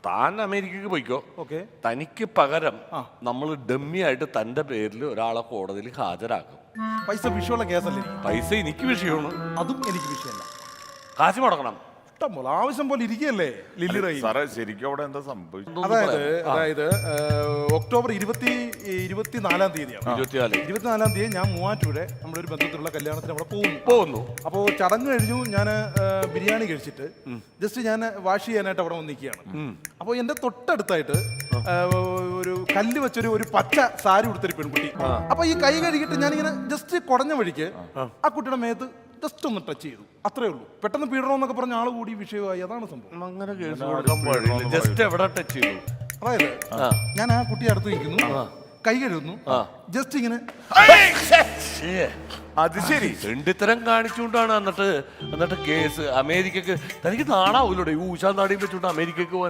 താൻ അമേരിക്കക്ക് പോയിക്കോ. ഓക്കെ. തനിക്ക് പകരം നമ്മൾ ഡമ്മിയായിട്ട് തന്റെ പേരിൽ ഒരാളെ കോടതിയിൽ ഹാജരാക്കും. പൈസ വിഷയമുള്ള കേസല്ലേ? പൈസ എനിക്ക് വിഷയമാണ്. അതും എനിക്ക് വിഷയമല്ല. കാശ് മുടക്കണം. ഇഷ്ടം പോലെ ആവശ്യം പോലെ ഇരിക്കുകയല്ലേ ലില്ലി റഹീം. സാറേ ശരിക്കും അവിടെ എന്താ സംഭവിച്ചത്? അതായത് ഒക്ടോബർ 24-ാം തീയതിയാണ്. 24-ാം തീയതി ഞാൻ മൂവാറ്റൂടെ നമ്മുടെ ഒരു ബന്ധത്തിലുള്ള കല്യാണത്തിന് അവിടെ പോകുന്നു. അപ്പോൾ ചടങ്ങ് കഴിഞ്ഞു. ഞാൻ ബിരിയാണി കഴിച്ചിട്ട് ജസ്റ്റ് ഞാൻ വാഷ് ചെയ്യാനായിട്ട് അവിടെ വന്ന് നിൽക്കുകയാണ്. അപ്പോൾ എൻ്റെ തൊട്ടടുത്തായിട്ട് ഒരു കല്ല് വെച്ചൊരു ഒരു പച്ച സാരി ഉടുത്തൊരു പെൺകുട്ടി. അപ്പോൾ ഈ കൈ കഴുകിയിട്ട് ഞാനിങ്ങനെ ജസ്റ്റ് കുടഞ്ഞ വഴിക്ക് ആ കുട്ടിയുടെ മേത്ത് ജസ്റ്റ് ഒന്ന് ടച്ച് ചെയ്തു, അത്രേ ഉള്ളൂ. പെട്ടെന്ന് പീഡനം എന്നൊക്കെ പറഞ്ഞ ആള് കൂടി വിഷയമായി. അതാണ് സംഭവം. അങ്ങനെ കേസ് കൊടുക്കാൻ പാടില്ല. ജസ്റ്റ് എവിടെ ടച്ച് ചെയ്തു? അതായത് ഞാൻ ആ കുട്ടി അടുത്ത് നിൽക്കുന്നു, കൈ കഴുകുന്നു, ജസ്റ്റ് ഇങ്ങനെ. അത് ശരി, രണ്ടിത്തരം കാണിച്ചുകൊണ്ടാണ് എന്നിട്ട് കേസ് അമേരിക്കക്ക്. തനിക്ക് നാടാവൂലോടെ ഈ ഊശാൻ നാടിയും വെച്ചുകൊണ്ട് അമേരിക്കക്ക് പോകാൻ?